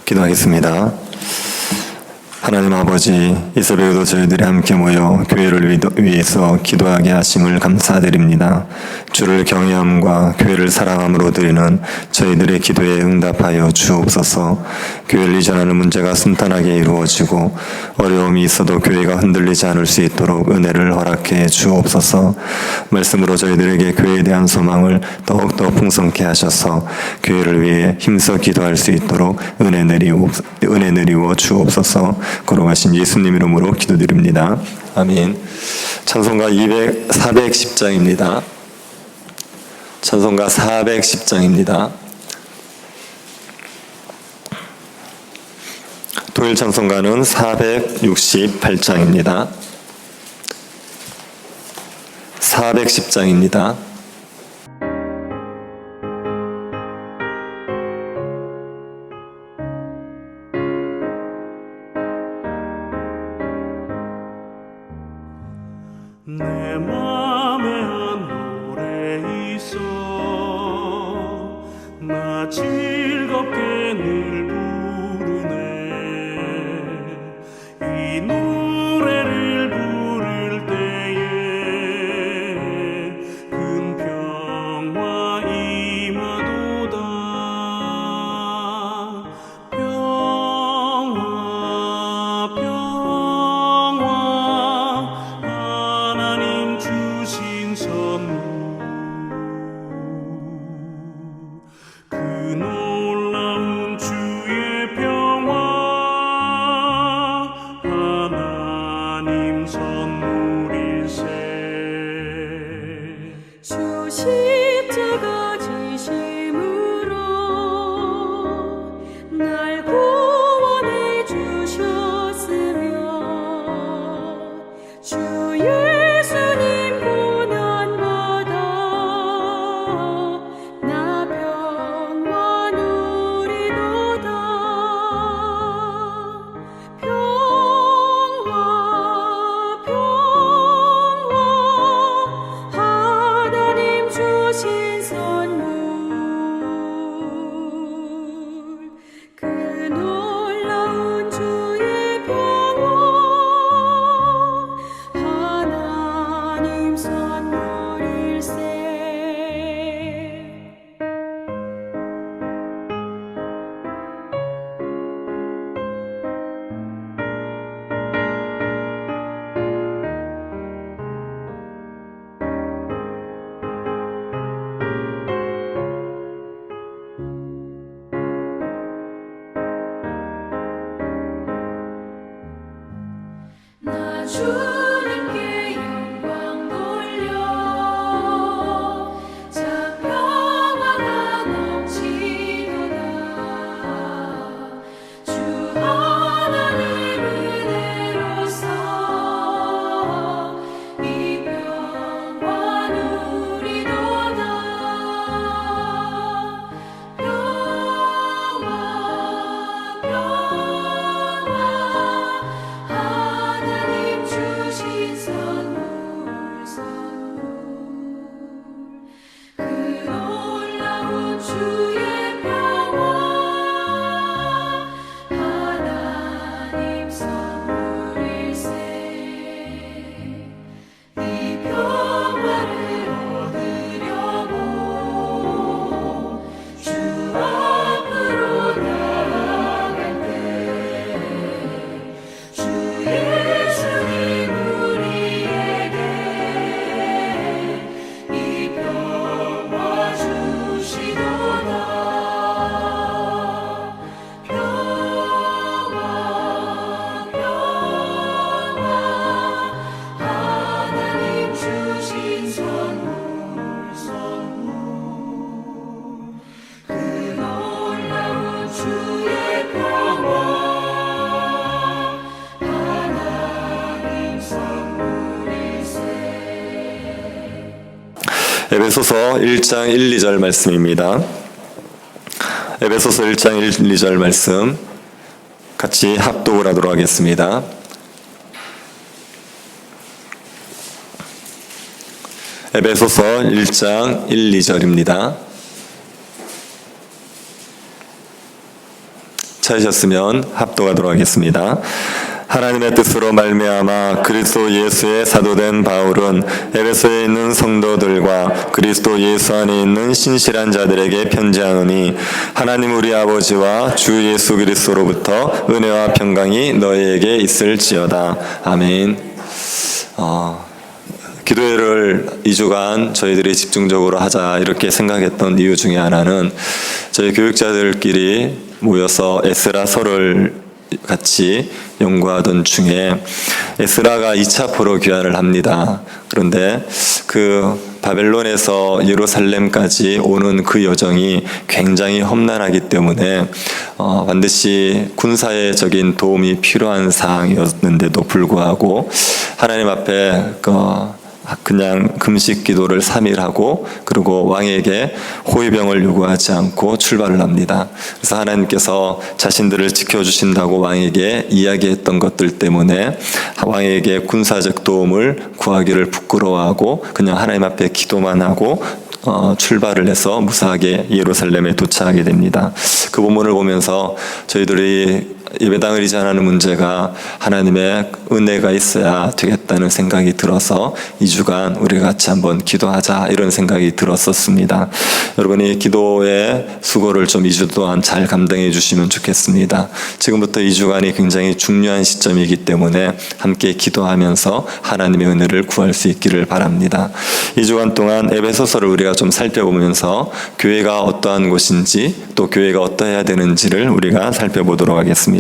기도하겠습니다. 하나님 아버지, 이 새벽에도 저희들이 함께 모여 교회를 위해서 기도하게 하심을 감사드립니다. 주를 경외함과 교회를 사랑함으로 드리는 저희들의 기도에 응답하여 주옵소서. 교회를 이전하는 문제가 순탄하게 이루어지고 어려움이 있어도 교회가 흔들리지 않을 수 있도록 은혜를 허락해 주옵소서. 말씀으로 저희들에게 교회에 대한 소망을 더욱더 풍성케 하셔서 교회를 위해 힘써 기도할 수 있도록 은혜 내리워 주옵소서. 걸어가신 예수님 이름으로 기도드립니다. 아멘. 찬송가 410장입니다. 찬송가 410장입니다. 토요일 찬송가는 468장입니다. 410장입니다. 내 맘에 한 노래 있어 나 즐겁게 늘 부르네 이 노래를 부를 때에 큰 평화 임하도다 평화 하나님 주신 선물 그 놀라운 주의 평화 하나님 선물일세 주 십자가 지심으로 날 구원해 주셨으며 주 예수님 고난받아 나 평화 누리도다 평화 하나님 주신 선물 그 놀라운 주의 평화 하나님 선물일세 나 주님께 영광 돌려 자 평화가 넘치도다 주 하나님 은혜로서 이 평화 누리도다 평화 하나님 주신 선물 그 놀라운 주의 평화 하나님 선물일세 이 평화를 얻으려고 주 앞으로 나아갈 때 주 예수님 우리에게 이 평화 주시도다 평화 하나님 주신 선물 그 놀라운 주의 평화 하나님 선물일세 에베소서 1장 1, 2절 말씀입니다. 에베소서 1장 1, 2절 말씀 같이 합독을 하도록 하겠습니다. 에베소서 1장 1, 2절입니다. 찾으셨으면 합독하도록 하겠습니다. 하나님의 뜻으로 말미암아 그리스도 예수의 사도된 바울은 에베소에 있는 성도들과 그리스도 예수 안에 있는 신실한 자들에게 편지하노니 하나님 우리 아버지와 주 예수 그리스도로부터 은혜와 평강이 너희에게 있을지어다. 아멘. 기도회를 2주간 저희들이 집중적으로 하자 이렇게 생각했던 이유 중에 하나는 저희 교육자들끼리 모여서 에스라서를 같이 연구하던 중에 에스라가 2차 포로 귀환을 합니다. 그런데 그 바벨론에서 예루살렘까지 오는 그 여정이 굉장히 험난하기 때문에 반드시 군사적인 도움이 필요한 상황이었는데도 불구하고 하나님 앞에 그냥 금식 기도를 3일 하고 그리고 왕에게 호위병을 요구하지 않고 출발을 합니다. 그래서 하나님께서 자신들을 지켜주신다고 왕에게 이야기했던 것들 때문에 왕에게 군사적 도움을 구하기를 부끄러워하고 그냥 하나님 앞에 기도만 하고 출발을 해서 무사하게 예루살렘에 도착하게 됩니다. 그 본문을 보면서 저희들이 예배당을 이전하는 문제가 하나님의 은혜가 있어야 되겠다는 생각이 들어서 2주간 우리 같이 한번 기도하자 이런 생각이 들었었습니다. 여러분이 기도의 수고를 좀 2주 동안 잘 감당해 주시면 좋겠습니다. 지금부터 2주간이 굉장히 중요한 시점이기 때문에 함께 기도하면서 하나님의 은혜를 구할 수 있기를 바랍니다. 2주간 동안 에베소서를 우리가 좀 살펴보면서 교회가 어떠한 곳인지 또 교회가 어떠해야 되는지를 우리가 살펴보도록 하겠습니다.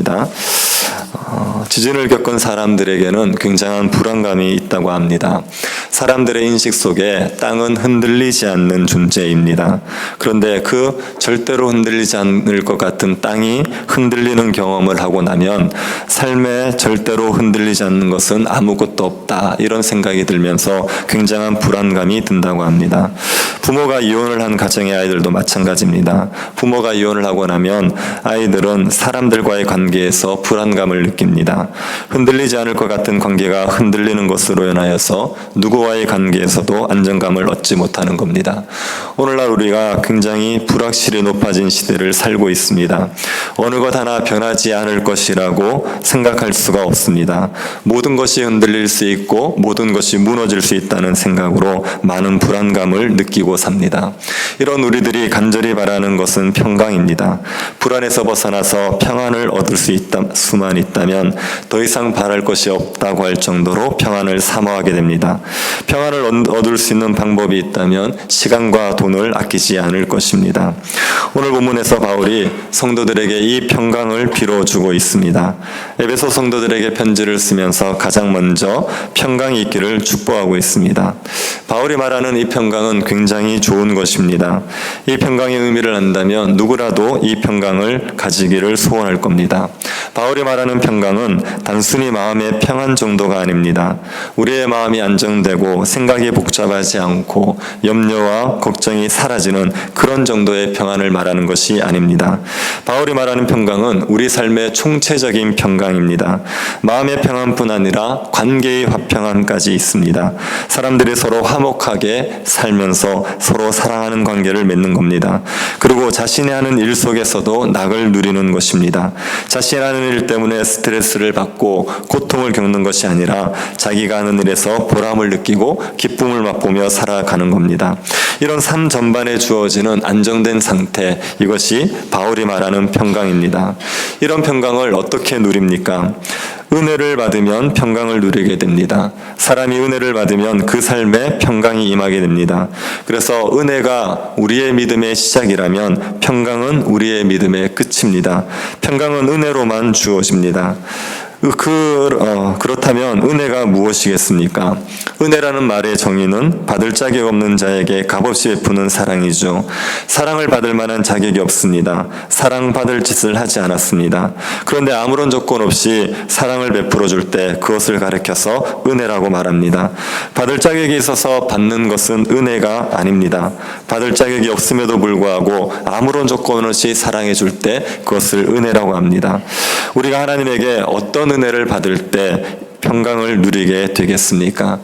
지진을 겪은 사람들에게는 굉장한 불안감이 있다고 합니다. 사람들의 인식 속에 땅은 흔들리지 않는 존재입니다. 그런데 그 절대로 흔들리지 않을 것 같은 땅이 흔들리는 경험을 하고 나면 삶에 절대로 흔들리지 않는 것은 아무것도 없다 이런 생각이 들면서 굉장한 불안감이 든다고 합니다. 부모가 이혼을 한 가정의 아이들도 마찬가지입니다. 부모가 이혼을 하고 나면 아이들은 사람들과의 관계에서 불안감을 느낍니다. 흔들리지 않을 것 같은 관계가 흔들리는 것으로 인하여서 누구와의 관계에서도 안정감을 얻지 못하는 겁니다. 오늘날 우리가 굉장히 불확실히 높아진 시대를 살고 있습니다. 어느 것 하나 변하지 않을 것이라고 생각할 수가 없습니다. 모든 것이 흔들릴 수 있고 모든 것이 무너질 수 있다는 생각으로 많은 불안감을 느끼고 삽니다. 이런 우리들이 간절히 바라는 것은 평강입니다. 불안에서 벗어나서 평안을 얻을 수만 있다면 더 이상 바랄 것이 없다고 할 정도로 평안을 사모하게 됩니다. 평안을 얻을 수 있는 방법이 있다면 시간과 돈을 아끼지 않을 것입니다. 오늘 본문에서 바울이 성도들에게 이 평강을 빌어주고 있습니다. 에베소 성도들에게 편지를 쓰면서 가장 먼저 평강이 있기를 축복하고 있습니다. 바울이 말하는 이 평강은 굉장히 좋은 것입니다. 이 평강의 의미를 안다면 누구라도 이 평강을 가지기를 소원할 겁니다. 바울이 말하는 평강은 단순히 마음의 평안 정도가 아닙니다. 우리의 마음이 안정되고 생각이 복잡하지 않고 염려와 걱정이 사라지는 그런 정도의 평안을 말하는 것이 아닙니다. 바울이 말하는 평강은 우리 삶의 총체적인 평강입니다. 마음의 평안뿐 아니라 관계의 화평함까지 있습니다. 사람들이 서로 화목하게 살면서 서로 사랑하는 관계를 맺는 겁니다. 그리고 자신이 하는 일 속에서도 낙을 누리는 것입니다. 자신이 하는 일 때문에 스트레스를 받고 고통을 겪는 것이 아니라 자기가 하는 일에서 보람을 느끼고 기쁨을 맛보며 살아가는 겁니다. 이런 삶 전반에 주어지는 안정된 상태, 이것이 바울이 말하는 평강입니다. 이런 평강을 어떻게 누립니까? 은혜를 받으면 평강을 누리게 됩니다. 사람이 은혜를 받으면 그 삶에 평강이 임하게 됩니다. 그래서 은혜가 우리의 믿음의 시작이라면 평강은 우리의 믿음의 끝입니다. 평강은 은혜로만 주어집니다. 그렇다면 은혜가 무엇이겠습니까? 은혜라는 말의 정의는 받을 자격 없는 자에게 값없이 베푸는 사랑이죠. 사랑을 받을 만한 자격이 없습니다. 사랑받을 짓을 하지 않았습니다. 그런데 아무런 조건 없이 사랑을 베풀어 줄 때 그것을 가리켜서 은혜라고 말합니다. 받을 자격이 있어서 받는 것은 은혜가 아닙니다. 받을 자격이 없음에도 불구하고 아무런 조건 없이 사랑해 줄 때 그것을 은혜라고 합니다. 우리가 하나님에게 어떤 은혜를 받을 때 평강을 누리게 되겠습니까?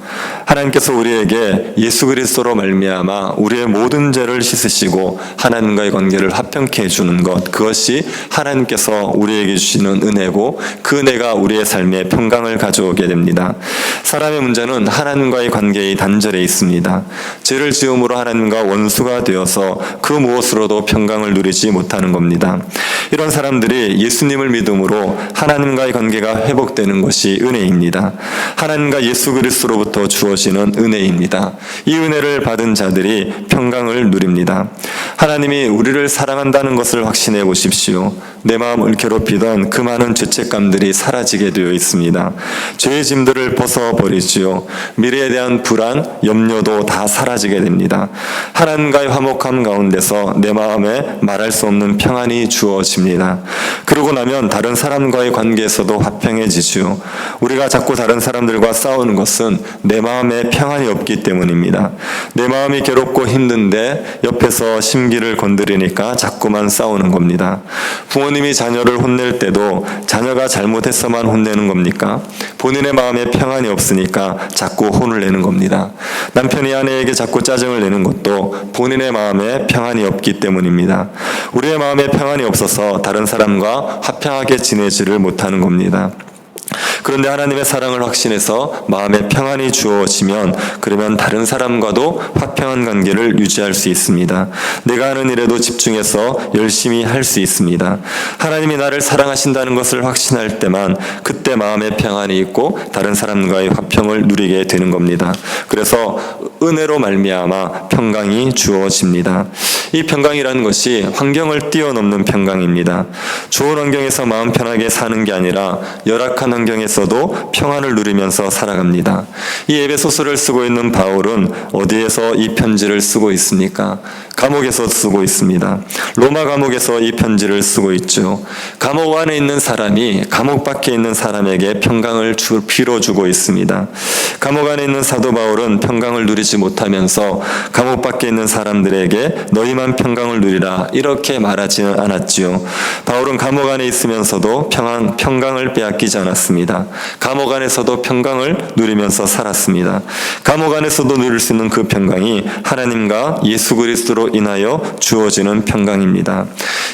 하나님께서 우리에게 예수 그리스도로 말미암아 우리의 모든 죄를 씻으시고 하나님과의 관계를 화평케 해주는 것, 그것이 하나님께서 우리에게 주시는 은혜고 그 은혜가 우리의 삶에 평강을 가져오게 됩니다. 사람의 문제는 하나님과의 관계의 단절에 있습니다. 죄를 지음으로 하나님과 원수가 되어서 그 무엇으로도 평강을 누리지 못하는 겁니다. 이런 사람들이 예수님을 믿음으로 하나님과의 관계가 회복되는 것이 은혜입니다. 하나님과 예수 그리스도로부터 주어지는 은혜입니다. 이 은혜를 받은 자들이 평강을 누립니다. 하나님이 우리를 사랑한다는 것을 확신해 보십시오. 내 마음을 괴롭히던 그 많은 죄책감들이 사라지게 되어 있습니다. 죄의 짐들을 벗어버리지요. 미래에 대한 불안, 염려도 다 사라지게 됩니다. 하나님과의 화목함 가운데서 내 마음에 말할 수 없는 평안이 주어집니다. 그러고 나면 다른 사람과의 관계에서도 화평해지지요. 우리가 자꾸 다른 사람들과 싸우는 것은 내 마음에 평안이 없기 때문입니다. 내 마음이 괴롭고 힘든데 옆에서 심기를 건드리니까 자꾸만 싸우는 겁니다. 부모님이 자녀를 혼낼 때도 자녀가 잘못했어만 혼내는 겁니까? 본인의 마음에 평안이 없으니까 자꾸 혼을 내는 겁니다. 남편이 아내에게 자꾸 짜증을 내는 것도 본인의 마음에 평안이 없기 때문입니다. 우리의 마음에 평안이 없어서 다른 사람과 화평하게 지내지를 못하는 겁니다. 그런데 하나님의 사랑을 확신해서 마음에 평안이 주어지면 그러면 다른 사람과도 화평한 관계를 유지할 수 있습니다. 내가 하는 일에도 집중해서 열심히 할 수 있습니다. 하나님이 나를 사랑하신다는 것을 확신할 때만 그때 마음에 평안이 있고 다른 사람과의 화평을 누리게 되는 겁니다. 그래서 은혜로 말미암아 평강이 주어집니다. 이 평강이라는 것이 환경을 뛰어넘는 평강입니다. 좋은 환경에서 마음 편하게 사는 게 아니라 열악한 환경에서도 평안을 누리면서 살아갑니다. 이 에베소서를 쓰고 있는 바울은 어디에서 이 편지를 쓰고 있습니까? 감옥에서 쓰고 있습니다. 로마 감옥에서 이 편지를 쓰고 있죠. 감옥 안에 있는 사람이 감옥 밖에 있는 사람에게 평강을 빌어주고 있습니다. 감옥 안에 있는 사도 바울은 평강을 누리지 못하면서 감옥 밖에 있는 사람들에게 너희만 평강을 누리라 이렇게 말하지는 않았지요. 바울은 감옥 안에 있으면서도 평강을 빼앗기지 않았습니다. 감옥 안에서도 평강을 누리면서 살았습니다. 감옥 안에서도 누릴 수 있는 그 평강이 하나님과 예수 그리스도로 인하여 주어지는 평강입니다.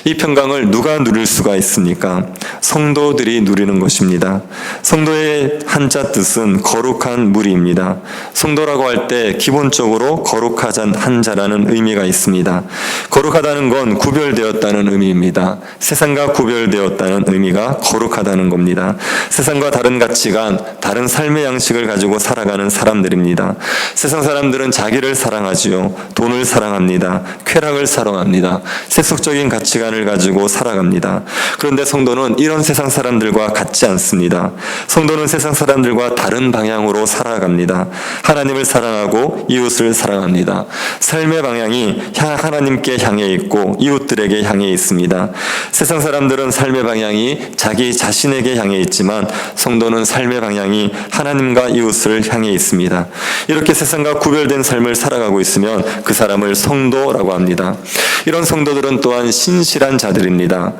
이 평강을 누가 누릴 수가 있습니까? 성도들이 누리는 것입니다. 성도의 한자 뜻은 거룩한 무리입니다. 성도라고 할 때 기본적으로 거룩한 한자라는 의미가 있습니다. 거룩하다는 건 구별되었다는 의미입니다. 세상과 구별되었다는 의미가 거룩하다는 겁니다. 세상과 다른 가치관, 다른 삶의 양식을 가지고 살아가는 사람들입니다. 세상 사람들은 자기를 사랑하지요. 돈을 사랑합니다. 쾌락을 사랑합니다. 세속적인 가치관을 가지고 살아갑니다. 그런데 성도는 이런 세상 사람들과 같지 않습니다. 성도는 세상 사람들과 다른 방향으로 살아갑니다. 하나님을 사랑하고 이웃을 사랑합니다. 삶의 방향이 하나님께 향해 있고 이웃들에게 향해 있습니다. 세상 사람들은 삶의 방향이 자기 자신에게 향해 있지만 성도는 삶의 방향이 하나님과 이웃을 향해 있습니다. 이렇게 세상과 구별된 삶을 살아가고 있으면 그 사람을 성도라고 합니다. 이런 성도들은 또한 신실한 자들입니다.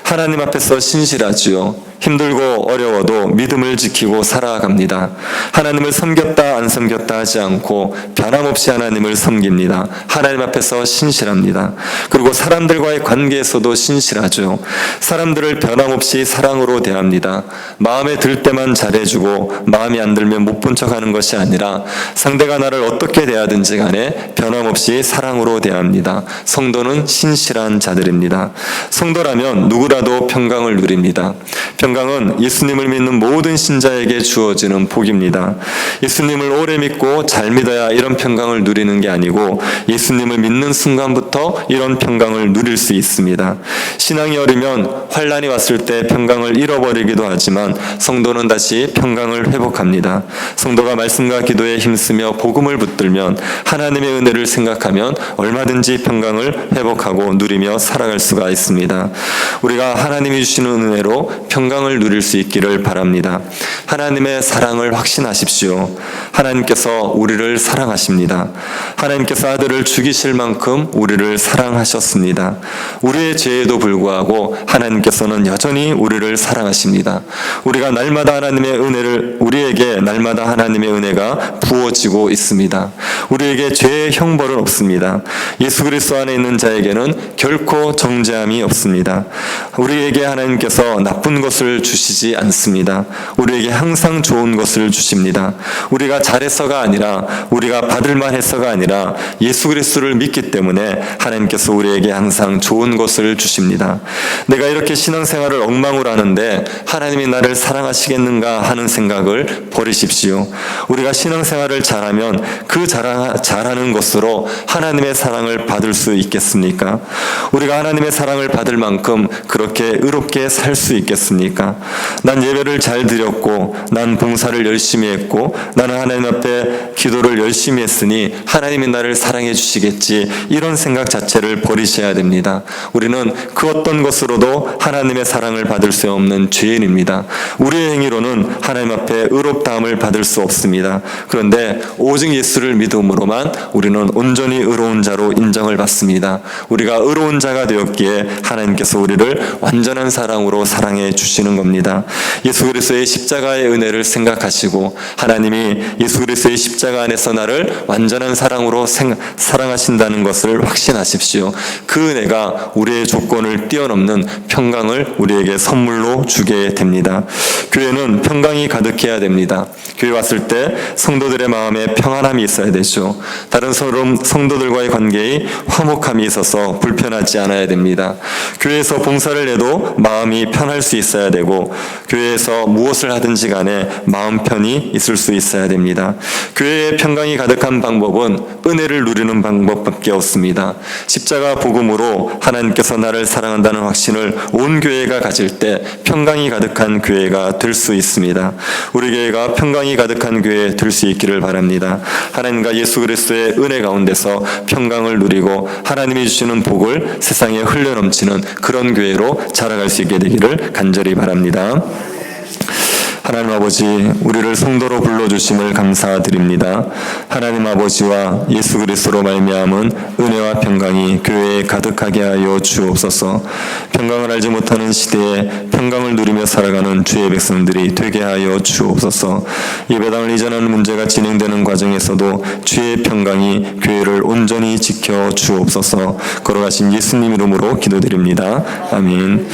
하나님 앞에서 신실하지요. 힘들고 어려워도 믿음을 지키고 살아갑니다. 하나님을 섬겼다 안 섬겼다 하지 않고 변함없이 하나님을 섬깁니다. 하나님 앞에서 신실합니다. 그리고 사람들과의 관계에서도 신실하죠. 사람들을 변함없이 사랑으로 대합니다. 마음에 들 때만 잘해주고 마음에 안 들면 못 본 척하는 것이 아니라 상대가 나를 어떻게 대하든지 간에 변함없이 사랑으로 대합니다. 성도는 신실한 자들입니다. 성도라면 누구라도 평강을 누립니다. 평강은 예수님을 믿는 모든 신자에게 주어지는 복입니다. 예수님을 오래 믿고 잘 믿어야 이런 평강을 누리는 게 아니고 예수님을 믿는 순간부터 이런 평강을 누릴 수 있습니다. 신앙이 어리면 환난이 왔을 때 평강을 잃어버리기도 하지만 성도는 다시 평강을 회복합니다. 성도가 말씀과 기도에 힘쓰며 복음을 붙들면 하나님의 은혜를 생각하면 얼마든지 평강을 회복하고 누리며 살아갈 수가 있습니다. 우리가 하나님이 주시는 은혜로 평강을 평강을 누릴 수 있기를 바랍니다. 하나님의 사랑을 확신하십시오. 하나님께서 우리를 사랑하십니다. 하나님께서 아들을 죽이실 만큼 우리를 사랑하셨습니다. 우리의 죄에도 불구하고 하나님께서는 여전히 우리를 사랑하십니다. 우리가 날마다 우리에게 날마다 하나님의 은혜가 부어지고 있습니다. 우리에게 죄의 형벌은 없습니다. 예수 그리스도 안에 있는 자에게는 결코 정죄함이 없습니다. 우리에게 하나님께서 나쁜 것을 주시지 않습니다. 우리에게 항상 좋은 것을 주십니다. 우리가 잘해서가 아니라, 우리가 받을만 해서가 아니라 예수 그리스도를 믿기 때문에 하나님께서 우리에게 항상 좋은 것을 주십니다. 내가 이렇게 신앙생활을 엉망으로 하는데 하나님이 나를 사랑하시겠는가 하는 생각을 버리십시오. 우리가 신앙생활을 잘하면 그 잘하는 것으로 하나님의 사랑을 받을 수 있겠습니까? 우리가 하나님의 사랑을 받을 만큼 그렇게 의롭게 살 수 있겠습니까? 난 예배를 잘 드렸고, 난 봉사를 열심히 했고, 나는 하나님 앞에 기도를 열심히 했으니 하나님이 나를 사랑해 주시겠지, 이런 생각 자체를 버리셔야 됩니다. 우리는 그 어떤 것으로도 하나님의 사랑을 받을 수 없는 죄인입니다. 우리의 행위로는 하나님 앞에 의롭다함을 받을 수 없습니다. 그런데 오직 예수를 믿음으로만 우리는 온전히 의로운 자로 인정을 받습니다. 우리가 의로운 자가 되었기에 하나님께서 우리를 완전한 사랑으로 사랑해 주시는 겁니다. 예수 그리스도의 십자가의 은혜를 생각하시고, 하나님이 예수 그리스도의 십자가 안에서 나를 완전한 사랑으로 사랑하신다는 것을 확신하십시오. 그 은혜가 우리의 조건을 뛰어넘는 평강을 우리에게 선물로 주게 됩니다. 교회는 평강이 가득해야 됩니다. 교회 왔을 때 성도들의 마음에 평안함이 있어야 되죠. 다른 성도들과의 관계에 화목함이 있어서 불편하지 않아야 됩니다. 교회에서 봉사를 해도 마음이 편할 수 있어야 되고, 교회에서 무엇을 하든지 간에 마음 편히 있을 수 있어야 됩니다. 교회에 평강이 가득한 방법은 은혜를 누리는 방법밖에 없습니다. 십자가 복음으로 하나님께서 나를 사랑한다는 확신을 온 교회가 가질 때 평강이 가득한 교회가 될 수 있습니다. 우리 교회가 평강이 가득한 교회 될 수 있기를 바랍니다. 하나님과 예수 그리스도의 은혜 가운데서 평강을 누리고 하나님이 주시는 복을 세상에 흘려넘치는 그런 교회로 자라갈 수 있게 되기를 간절히 바랍니다. 하나님 아버지, 우리를 성도로 불러주심을 감사드립니다. 하나님 아버지와 예수 그리스도로 말미암은 은혜와 평강이 교회에 가득하게 하여 주옵소서. 평강을 알지 못하는 시대에 평강을 누리며 살아가는 주의 백성들이 되게 하여 주옵소서. 예배당을 이전하는 문제가 진행되는 과정에서도 주의 평강이 교회를 온전히 지켜 주옵소서. 걸어가신 예수님 이름으로 기도드립니다. 아멘.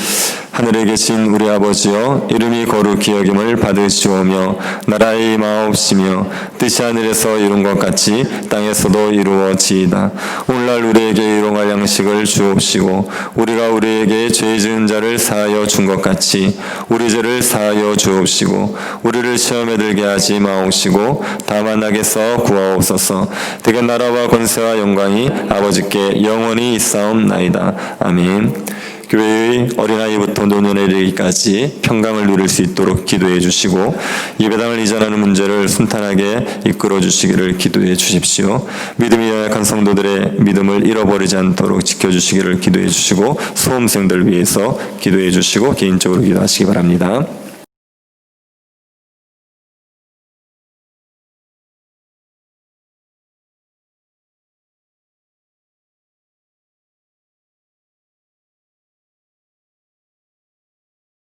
하늘에 계신 우리 아버지여, 이름이 거룩히 여김을 받으시오며 나라의 임하옵시며 뜻이 하늘에서 이룬 것 같이 땅에서도 이루어지이다. 오늘날 우리에게 일용할 양식을 주옵시고, 우리가 우리에게 죄 지은 자를 사하여 준 것 같이 우리 죄를 사하여 주옵시고, 우리를 시험에 들게 하지 마옵시고 다만 악에서 구하옵소서. 대개 나라와 권세와 영광이 아버지께 영원히 있사옵나이다. 아멘. 교회의 어린아이부터 노년에 이르기까지 평강을 누릴 수 있도록 기도해 주시고, 예배당을 이전하는 문제를 순탄하게 이끌어 주시기를 기도해 주십시오. 믿음이 연약한 성도들의 믿음을 잃어버리지 않도록 지켜주시기를 기도해 주시고, 수험생들 위해서 기도해 주시고 개인적으로 기도하시기 바랍니다.